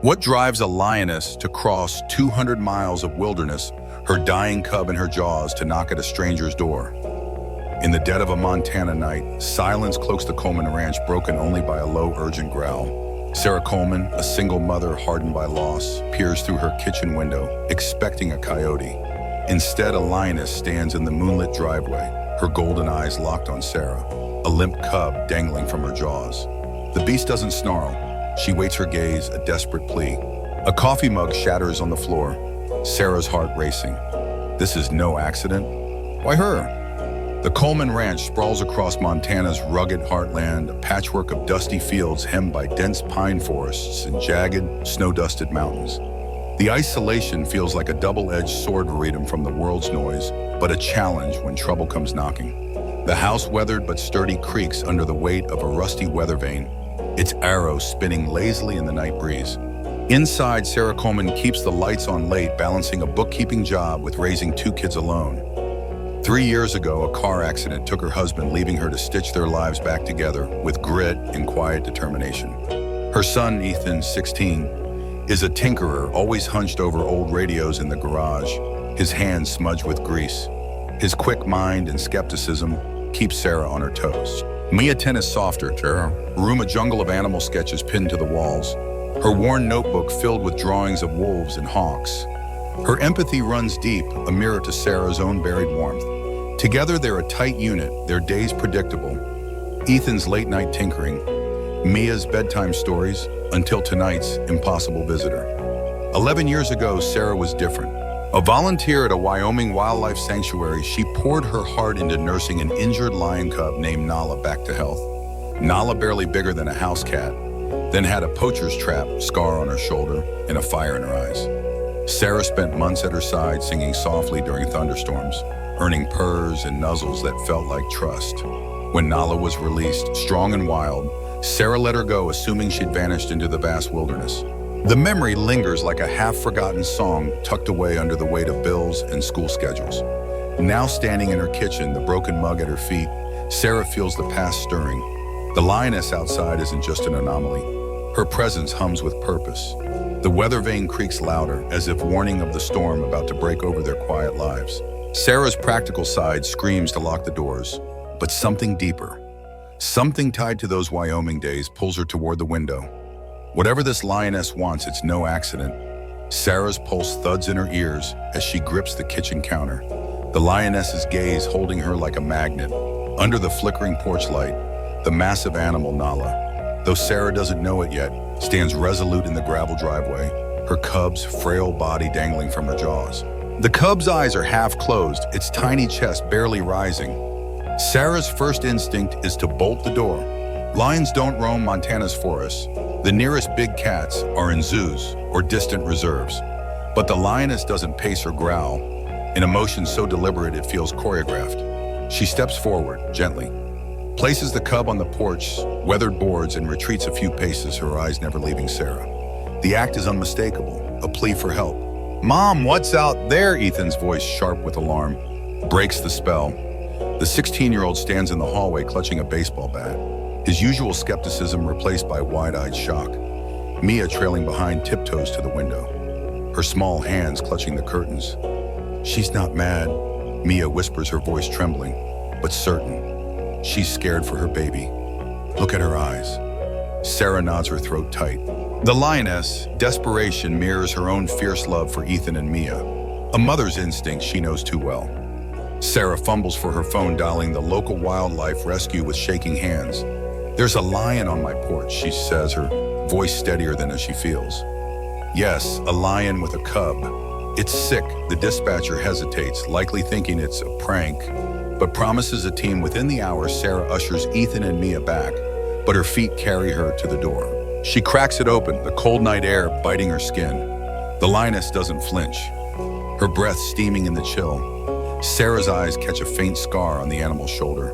What drives a lioness to cross 200 miles of wilderness, her dying cub in her jaws, to knock at a stranger's door? In the dead of a Montana night, silence cloaks the Coleman ranch, broken only by a low, urgent growl. Sarah Coleman, a single mother hardened by loss, peers through her kitchen window, expecting a coyote. Instead, a lioness stands in the moonlit driveway, her golden eyes locked on Sarah, a limp cub dangling from her jaws. The beast doesn't snarl. She waits her gaze, a desperate plea. A coffee mug shatters on the floor, Sarah's heart racing. This is no accident. Why her? The Coleman Ranch sprawls across Montana's rugged heartland, a patchwork of dusty fields hemmed by dense pine forests and jagged, snow-dusted mountains. The isolation feels like a double-edged sword freedom from the world's noise, but a challenge when trouble comes knocking. The house, weathered but sturdy, creaks under the weight of a rusty weather vane, its arrow spinning lazily in the night breeze. Inside, Sarah Coleman keeps the lights on late, balancing a bookkeeping job with raising 2 kids alone. 3 years ago, a car accident took her husband, leaving her to stitch their lives back together with grit and quiet determination. Her son, Ethan, 16, is a tinkerer, always hunched over old radios in the garage, his hands smudged with grease. His quick mind and skepticism keep Sarah on her toes. Mia 10 is softer, room a jungle of animal sketches pinned to the walls, her worn notebook filled with drawings of wolves and hawks. Her empathy runs deep, a mirror to Sarah's own buried warmth. Together, they're a tight unit, their days predictable. Ethan's late-night tinkering, Mia's bedtime stories, until tonight's impossible visitor. 11 years ago, Sarah was different. A volunteer at a Wyoming wildlife sanctuary, she poured her heart into nursing an injured lion cub named Nala back to health. Nala, barely bigger than a house cat, then had a poacher's trap scar on her shoulder and a fire in her eyes. Sarah spent months at her side, singing softly during thunderstorms, earning purrs and nuzzles that felt like trust. When Nala was released, strong and wild, Sarah let her go, assuming she'd vanished into the vast wilderness. The memory lingers like a half-forgotten song tucked away under the weight of bills and school schedules. Now standing in her kitchen, the broken mug at her feet, Sarah feels the past stirring. The lioness outside isn't just an anomaly. Her presence hums with purpose. The weather vane creaks louder, as if warning of the storm about to break over their quiet lives. Sarah's practical side screams to lock the doors, but something deeper, something tied to those Wyoming days, pulls her toward the window. Whatever this lioness wants, it's no accident. Sarah's pulse thuds in her ears as she grips the kitchen counter, the lioness's gaze holding her like a magnet. Under the flickering porch light, the massive animal Nala, though Sarah doesn't know it yet, stands resolute in the gravel driveway, her cub's frail body dangling from her jaws. The cub's eyes are half closed, its tiny chest barely rising. Sarah's first instinct is to bolt the door. Lions don't roam Montana's forests. The nearest big cats are in zoos or distant reserves. But the lioness doesn't pace or growl, an emotion so deliberate it feels choreographed. She steps forward, gently, places the cub on the porch, weathered boards, and retreats a few paces, her eyes never leaving Sarah. The act is unmistakable, a plea for help. "Mom, what's out there?" Ethan's voice, sharp with alarm, breaks the spell. The 16-year-old stands in the hallway clutching a baseball bat, his usual skepticism replaced by wide-eyed shock. Mia trailing behind tiptoes to the window, her small hands clutching the curtains. "She's not mad," Mia whispers, her voice trembling, but certain. She's scared for her baby. Look at her eyes. Sarah nods, her throat tight. The lioness, desperation, mirrors her own fierce love for Ethan and Mia, a mother's instinct she knows too well. Sarah fumbles for her phone, dialing the local wildlife rescue with shaking hands. "There's a lion on my porch," she says, her voice steadier than as she feels. Yes, a lion with a cub. It's sick. The dispatcher hesitates, likely thinking it's a prank, but promises a team within the hour. Sarah ushers Ethan and Mia back, but her feet carry her to the door. She cracks it open, the cold night air biting her skin. The lioness doesn't flinch, her breath steaming in the chill. Sarah's eyes catch a faint scar on the animal's shoulder,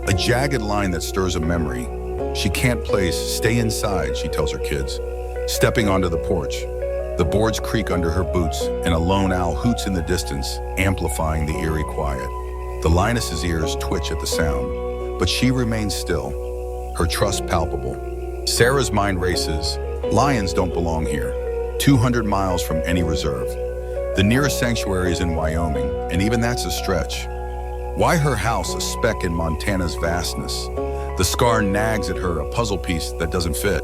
a jagged line that stirs a memory. She can't place. "Stay inside," she tells her kids, stepping onto the porch. The boards creak under her boots, and a lone owl hoots in the distance, amplifying the eerie quiet. The lioness's ears twitch at the sound, but she remains still, her trust palpable. Sarah's mind races. Lions don't belong here. 200 miles from any reserve. The nearest sanctuary is in Wyoming, and even that's a stretch. Why her house a speck in Montana's vastness? The scar nags at her, a puzzle piece that doesn't fit.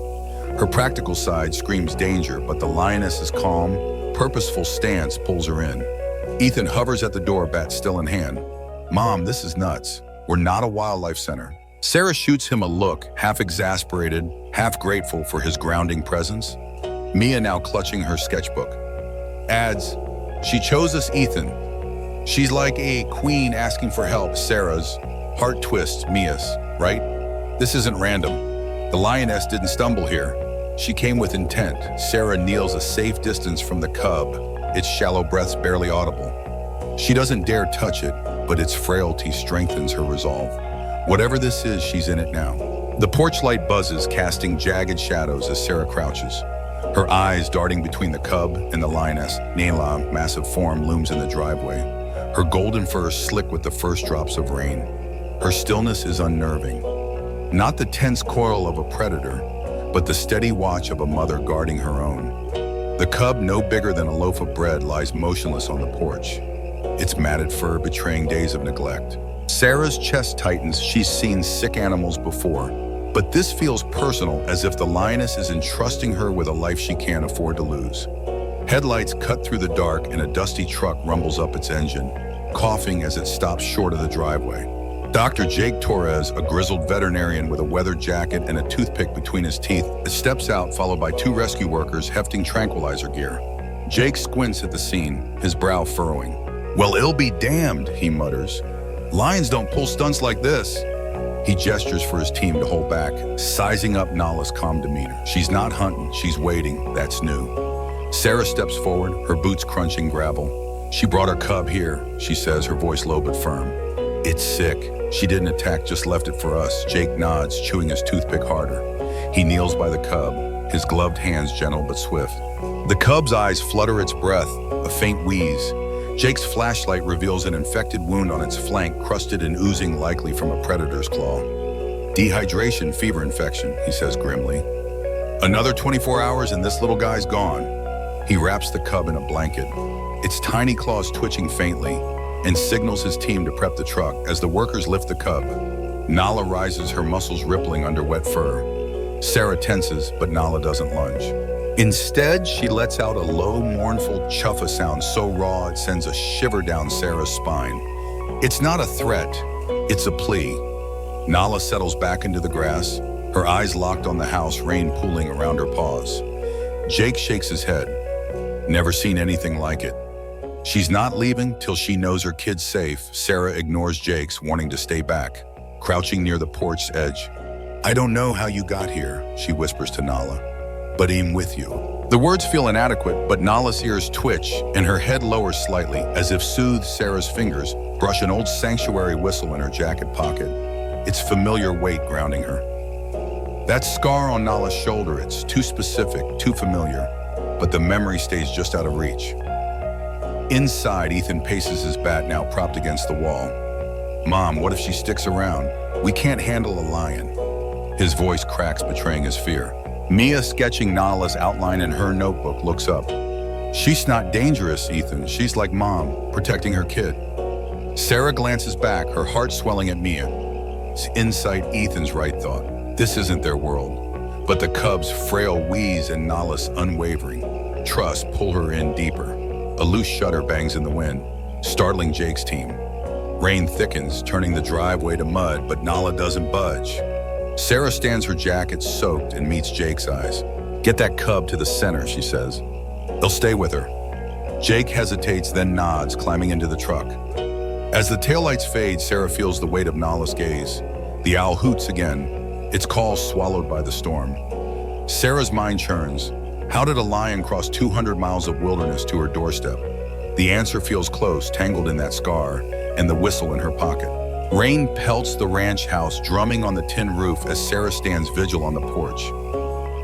Her practical side screams danger, but the lioness's calm, purposeful stance pulls her in. Ethan hovers at the door, bat still in hand. Mom, this is nuts. We're not a wildlife center. Sarah shoots him a look, half exasperated, half grateful for his grounding presence. Mia, now clutching her sketchbook, adds, she chose us, Ethan. She's like a queen asking for help. Sarah's heart twists. Mia's, right? This isn't random. The lioness didn't stumble here. She came with intent. Sarah kneels a safe distance from the cub, its shallow breaths barely audible. She doesn't dare touch it, but its frailty strengthens her resolve. Whatever this is, she's in it now. The porch light buzzes, casting jagged shadows as Sarah crouches, her eyes darting between the cub and the lioness. Nela, massive form, looms in the driveway, her golden fur slick with the first drops of rain. Her stillness is unnerving. Not the tense coil of a predator, but the steady watch of a mother guarding her own. The cub, no bigger than a loaf of bread, lies motionless on the porch, its matted fur betraying days of neglect. Sarah's chest tightens. She's seen sick animals before, but this feels personal, as if the lioness is entrusting her with a life she can't afford to lose. Headlights cut through the dark, and a dusty truck rumbles up its engine, coughing as it stops short of the driveway. Dr. Jake Torres, a grizzled veterinarian with a weathered jacket and a toothpick between his teeth, steps out, followed by two rescue workers hefting tranquilizer gear. Jake squints at the scene, his brow furrowing. Well, it'll be damned, he mutters. Lions don't pull stunts like this. He gestures for his team to hold back, sizing up Nala's calm demeanor. She's not hunting, she's waiting. That's new. Sarah steps forward, her boots crunching gravel. She brought her cub here, she says, her voice low but firm. It's sick. She didn't attack, just left it for us. Jake nods, chewing his toothpick harder. He kneels by the cub, his gloved hands gentle but swift. The cub's eyes flutter its breath, a faint wheeze. Jake's flashlight reveals an infected wound on its flank, crusted and oozing, likely from a predator's claw. Dehydration, fever infection, he says grimly. Another 24 hours and this little guy's gone. He wraps the cub in a blanket, its tiny claws twitching faintly, and signals his team to prep the truck. As the workers lift the cub, Nala rises, her muscles rippling under wet fur. Sarah tenses, but Nala doesn't lunge. Instead, she lets out a low, mournful chuffa sound so raw it sends a shiver down Sarah's spine. It's not a threat, it's a plea. Nala settles back into the grass, her eyes locked on the house, rain pooling around her paws. Jake shakes his head. Never seen anything like it. She's not leaving till she knows her kid's safe. Sarah ignores Jake's warning to stay back, crouching near the porch's edge. I don't know how you got here, she whispers to Nala, but I'm with you. The words feel inadequate, but Nala's ears twitch and her head lowers slightly, as if soothed. Sarah's fingers brush an old sanctuary whistle in her jacket pocket, its familiar weight grounding her. That scar on Nala's shoulder, it's too specific, too familiar, but the memory stays just out of reach. Inside, Ethan paces his bat, now propped against the wall. Mom, what if she sticks around? We can't handle a lion. His voice cracks, betraying his fear. Mia, sketching Nala's outline in her notebook, looks up. She's not dangerous, Ethan. She's like Mom, protecting her kid. Sarah glances back, her heart swelling at Mia's insight. Ethan's right thought. This isn't their world. But the cub's frail wheeze and Nala's unwavering trust pull her in deeper. A loose shutter bangs in the wind, startling Jake's team. Rain thickens, turning the driveway to mud, but Nala doesn't budge. Sarah stands, her jacket soaked, and meets Jake's eyes. Get that cub to the center, she says. They'll stay with her. Jake hesitates, then nods, climbing into the truck. As the taillights fade, Sarah feels the weight of Nala's gaze. The owl hoots again, its call swallowed by the storm. Sarah's mind churns. How did a lion cross 200 miles of wilderness to her doorstep? The answer feels close, tangled in that scar, and the whistle in her pocket. Rain pelts the ranch house, drumming on the tin roof as Sarah stands vigil on the porch.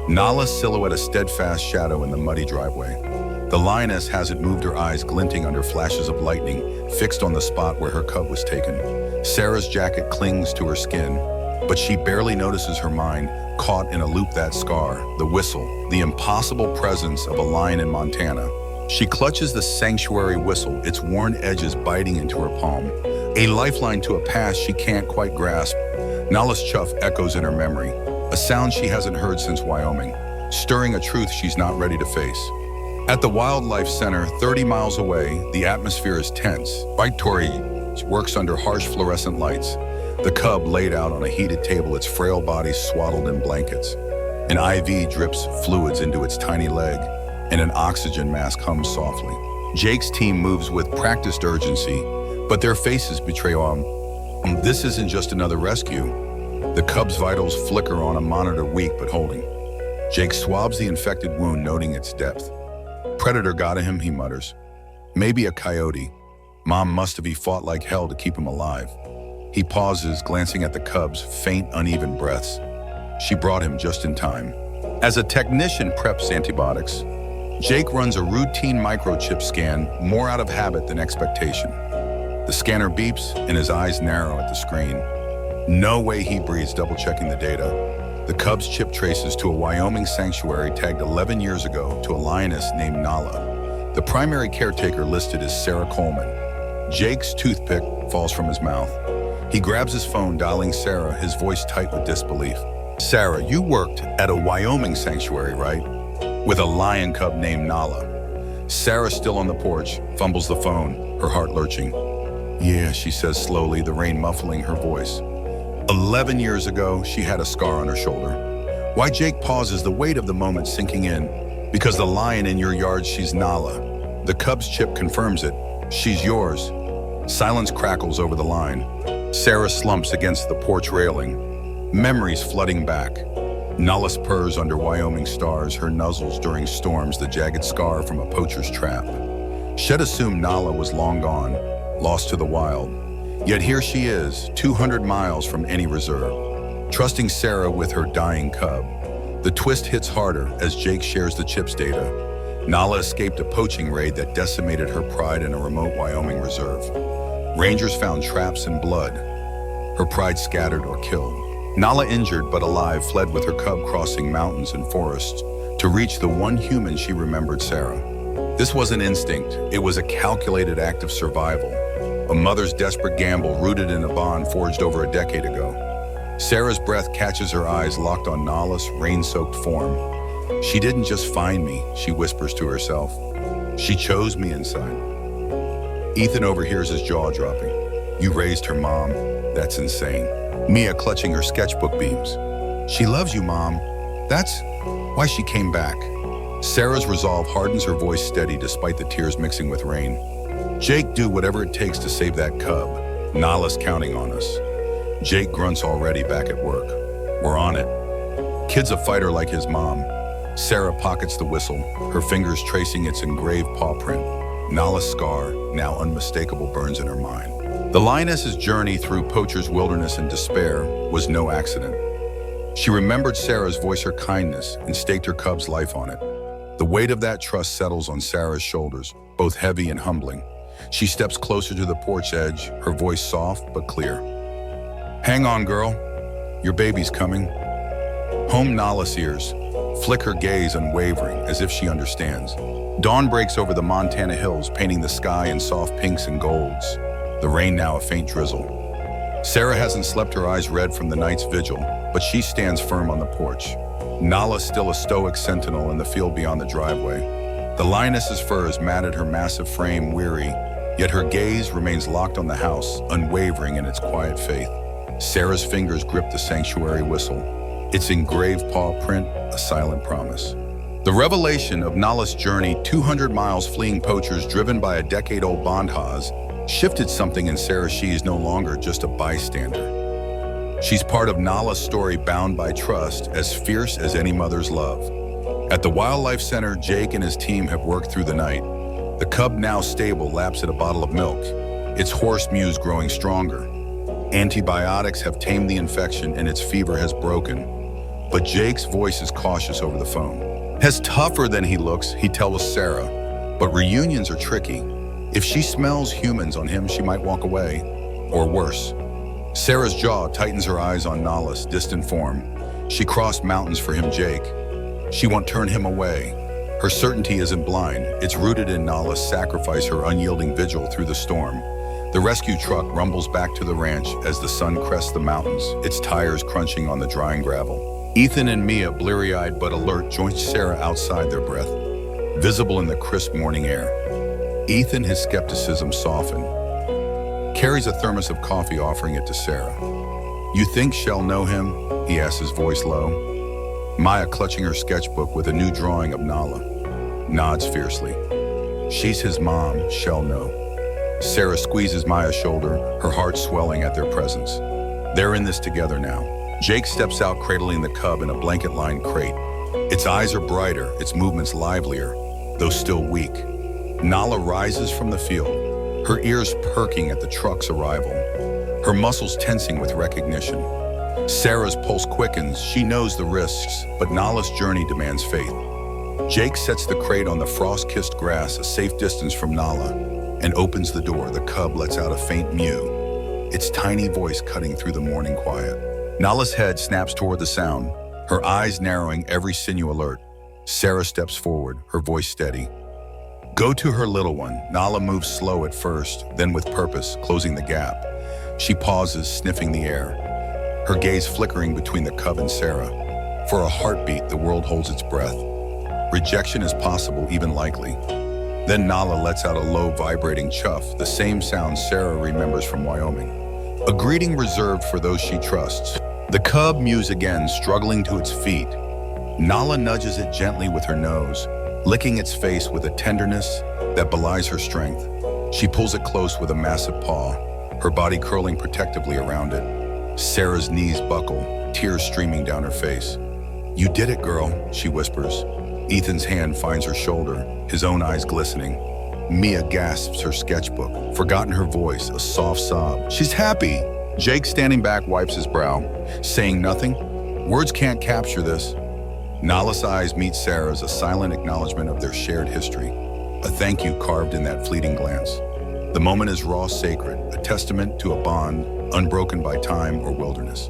Nala's silhouette a steadfast shadow in the muddy driveway. The lioness hasn't moved, her eyes glinting under flashes of lightning, fixed on the spot where her cub was taken. Sarah's jacket clings to her skin, but she barely notices her mind, caught in a loop, that scar, the whistle, the impossible presence of a lion in Montana. She clutches the sanctuary whistle, its worn edges biting into her palm. A lifeline to a past she can't quite grasp. Nala's chuff echoes in her memory, a sound she hasn't heard since Wyoming, stirring a truth she's not ready to face. At the Wildlife Center, 30 miles away, the atmosphere is tense. White Tori works under harsh fluorescent lights, the cub laid out on a heated table, its frail body swaddled in blankets. An IV drips fluids into its tiny leg, and an oxygen mask hums softly. Jake's team moves with practiced urgency, but their faces betray this isn't just another rescue. The cub's vitals flicker on a monitor, weak but holding. Jake swabs the infected wound, noting its depth. Predator got him, he mutters. Maybe a coyote. Mom must have fought like hell to keep him alive. He pauses, glancing at the cub's faint, uneven breaths. She brought him just in time. As a technician preps antibiotics, Jake runs a routine microchip scan, more out of habit than expectation. The scanner beeps and his eyes narrow at the screen. No way, he breathes, double-checking the data. The cub's chip traces to a Wyoming sanctuary tagged 11 years ago to a lioness named Nala. The primary caretaker listed is Sarah Coleman. Jake's toothpick falls from his mouth. He grabs his phone, dialing Sarah, his voice tight with disbelief. Sarah, you worked at a Wyoming sanctuary, right? With a lion cub named Nala. Sarah, still on the porch, fumbles the phone, her heart lurching. Yeah, she says slowly, the rain muffling her voice. 11 years ago, she had a scar on her shoulder. Why? Jake pauses, the weight of the moment sinking in. Because the lion in your yard, she's Nala. The cub's chip confirms it. She's yours. Silence crackles over the line. Sarah slumps against the porch railing, memories flooding back. Nala's purrs under Wyoming stars, her nuzzles during storms, the jagged scar from a poacher's trap. She'd assumed Nala was long gone, lost to the wild. Yet here she is, 200 miles from any reserve, trusting Sarah with her dying cub. The twist hits harder as Jake shares the chip's data. Nala escaped a poaching raid that decimated her pride in a remote Wyoming reserve. Rangers found traps and blood. Her pride scattered or killed. Nala, injured but alive, fled with her cub, crossing mountains and forests to reach the one human she remembered, Sarah. This wasn't instinct. It was a calculated act of survival. A mother's desperate gamble rooted in a bond forged over a decade ago. Sarah's breath catches her eyes locked on Nala's rain-soaked form. She didn't just find me, she whispers to herself. She chose me inside. Ethan overhears his jaw dropping. You raised her, Mom. That's insane. Mia clutching her sketchbook beams. She loves you, Mom. That's why she came back. Sarah's resolve hardens, her voice steady despite the tears mixing with rain. Jake, do whatever it takes to save that cub. Nala's counting on us. Jake grunts, already back at work. We're on it. Kid's a fighter like his mom. Sarah pockets the whistle, her fingers tracing its engraved paw print. Nala's scar, now unmistakable, burns in her mind. The lioness's journey through poacher's wilderness and despair was no accident. She remembered Sarah's voice, her kindness, and staked her cub's life on it. The weight of that trust settles on Sarah's shoulders, both heavy and humbling. She steps closer to the porch edge, her voice soft but clear. Hang on, girl. Your baby's coming. Home. Nala's ears flick, her gaze unwavering, as if she understands. Dawn breaks over the Montana hills, painting the sky in soft pinks and golds. The rain now a faint drizzle. Sarah hasn't slept, her eyes red from the night's vigil, but she stands firm on the porch. Nala's still a stoic sentinel in the field beyond the driveway. The lioness's furs matted her massive frame, weary, yet her gaze remains locked on the house, unwavering in its quiet faith. Sarah's fingers grip the sanctuary whistle, its engraved paw print a silent promise. The revelation of Nala's journey, 200 miles fleeing poachers driven by a decade-old Paws, shifted something in Sarah. She's no longer just a bystander. She's part of Nala's story, bound by trust, as fierce as any mother's love. At the Wildlife Center, Jake and his team have worked through the night. The cub, now stable, laps at a bottle of milk, its hoarse mews growing stronger. Antibiotics have tamed the infection and its fever has broken. But Jake's voice is cautious over the phone. As tougher than he looks, he tells Sarah, but reunions are tricky. If she smells humans on him, she might walk away, or worse. Sarah's jaw tightens, her eyes on Nala's distant form. She crossed mountains for him, Jake. She won't turn him away. Her certainty isn't blind. It's rooted in Nala's sacrifice, her unyielding vigil through the storm. The rescue truck rumbles back to the ranch as the sun crests the mountains, its tires crunching on the drying gravel. Ethan and Mia, bleary-eyed but alert, join Sarah outside, their breath visible in the crisp morning air. Ethan, his skepticism softened, carries a thermos of coffee, offering it to Sarah. "You think she'll know him?" he asks, his voice low. Maya, clutching her sketchbook with a new drawing of Nala, nods fiercely. "She's his mom, she'll know." Sarah squeezes Maya's shoulder, her heart swelling at their presence. They're in this together now. Jake steps out, cradling the cub in a blanket-lined crate. Its eyes are brighter, its movements livelier, though still weak. Nala rises from the field, her ears perking at the truck's arrival, her muscles tensing with recognition. Sarah's pulse quickens. She knows the risks, but Nala's journey demands faith. Jake sets the crate on the frost-kissed grass, a safe distance from Nala, and opens the door. The cub lets out a faint mew, its tiny voice cutting through the morning quiet. Nala's head snaps toward the sound, her eyes narrowing, every sinew alert. Sarah steps forward, her voice steady. "Go to her, little one." Nala moves slow at first, then with purpose, closing the gap. She pauses, sniffing the air, her gaze flickering between the cub and Sarah. For a heartbeat, the world holds its breath. Rejection is possible, even likely. Then Nala lets out a low, vibrating chuff, the same sound Sarah remembers from Wyoming. A greeting reserved for those she trusts. The cub mews again, struggling to its feet. Nala nudges it gently with her nose, licking its face with a tenderness that belies her strength. She pulls it close with a massive paw, her body curling protectively around it. Sarah's knees buckle, tears streaming down her face. "You did it, girl," she whispers. Ethan's hand finds her shoulder, his own eyes glistening. Mia gasps her sketchbook, forgotten her voice, a soft sob. "She's happy!" Jake, standing back, wipes his brow, saying nothing. Words can't capture this. Nala's eyes meet Sarah's, a silent acknowledgement of their shared history, a thank you carved in that fleeting glance. The moment is raw, sacred, a testament to a bond unbroken by time or wilderness.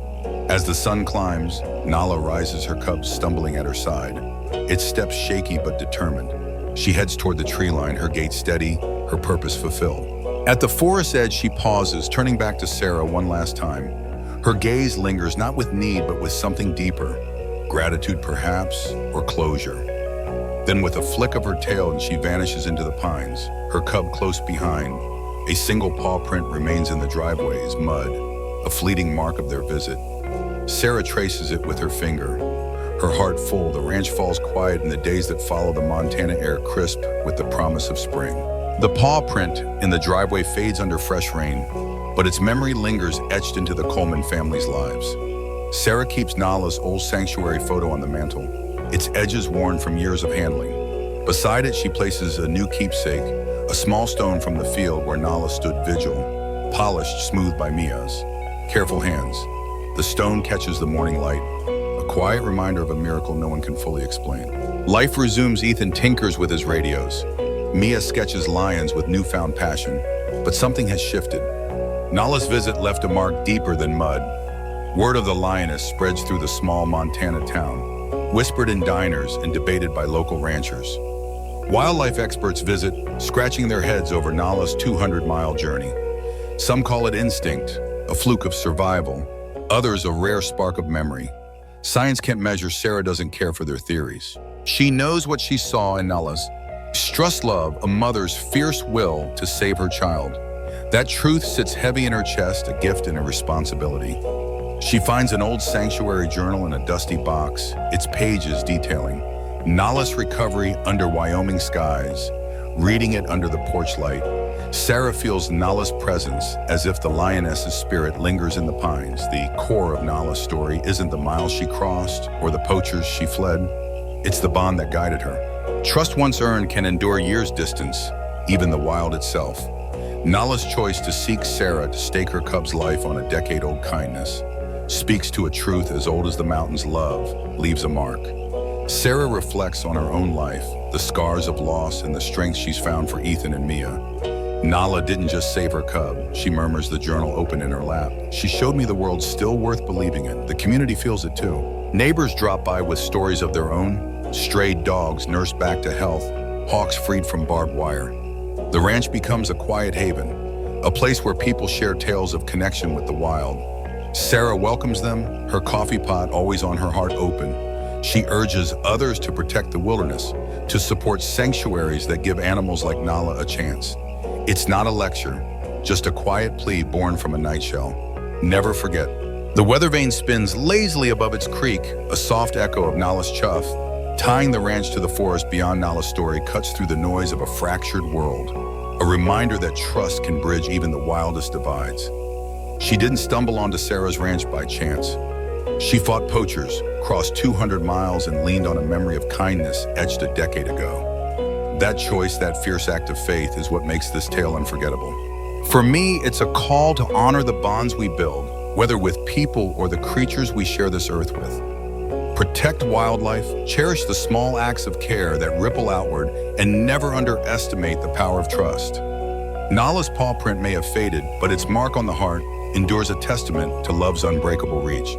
As the sun climbs, Nala rises, her cub stumbling at her side, its steps shaky but determined. She heads toward the tree line, her gait steady, her purpose fulfilled. At the forest edge, she pauses, turning back to Sarah one last time. Her gaze lingers, not with need, but with something deeper. Gratitude, perhaps, or closure. Then with a flick of her tail, she vanishes into the pines, her cub close behind. A single paw print remains in the driveway's mud, a fleeting mark of their visit. Sarah traces it with her finger, her heart full. The ranch falls quiet in the days that follow, the Montana air crisp with the promise of spring. The paw print in the driveway fades under fresh rain, but its memory lingers, etched into the Coleman family's lives. Sarah keeps Nala's old sanctuary photo on the mantle, its edges worn from years of handling. Beside it, she places a new keepsake, a small stone from the field where Nala stood vigil, polished smooth by Mia's careful hands. The stone catches the morning light, a quiet reminder of a miracle no one can fully explain. Life resumes. Ethan tinkers with his radios. Mia sketches lions with newfound passion, but something has shifted. Nala's visit left a mark deeper than mud. Word of the lioness spreads through the small Montana town, whispered in diners and debated by local ranchers. Wildlife experts visit, scratching their heads over Nala's 200-mile journey. Some call it instinct, a fluke of survival, others a rare spark of memory. Science can't measure. Sarah doesn't care for their theories. She knows what she saw in Nala's trust love, a mother's fierce will to save her child. That truth sits heavy in her chest, a gift and a responsibility. She finds an old sanctuary journal in a dusty box, its pages detailing Nala's recovery under Wyoming skies. Reading it under the porch light, Sarah feels Nala's presence, as if the lioness's spirit lingers in the pines. The core of Nala's story isn't the miles she crossed or the poachers she fled. It's the bond that guided her. Trust once earned can endure years' distance, even the wild itself. Nala's choice to seek Sarah, to stake her cub's life on a decade-old kindness, speaks to a truth as old as the mountain's love, leaves a mark. Sarah reflects on her own life, the scars of loss and the strength she's found for Ethan and Mia. Nala didn't just save her cub, she murmurs, the journal open in her lap. She showed me the world's still worth believing in. The community feels it too. Neighbors drop by with stories of their own, strayed dogs nursed back to health, hawks freed from barbed wire. The ranch becomes a quiet haven, a place where people share tales of connection with the wild. Sarah welcomes them, her coffee pot always on her heart open. She urges others to protect the wilderness, to support sanctuaries that give animals like Nala a chance. It's not a lecture, just a quiet plea born from a night shell. Never forget. The weather vane spins lazily above its creek, a soft echo of Nala's chuff. Tying the ranch to the forest beyond Nala's story cuts through the noise of a fractured world, a reminder that trust can bridge even the wildest divides. She didn't stumble onto Sarah's ranch by chance. She fought poachers, crossed 200 miles, and leaned on a memory of kindness etched a decade ago. That choice, that fierce act of faith, is what makes this tale unforgettable. For me, it's a call to honor the bonds we build, whether with people or the creatures we share this earth with. Protect wildlife, cherish the small acts of care that ripple outward, and never underestimate the power of trust. Nala's paw print may have faded, but its mark on the heart endures a testament to love's unbreakable reach.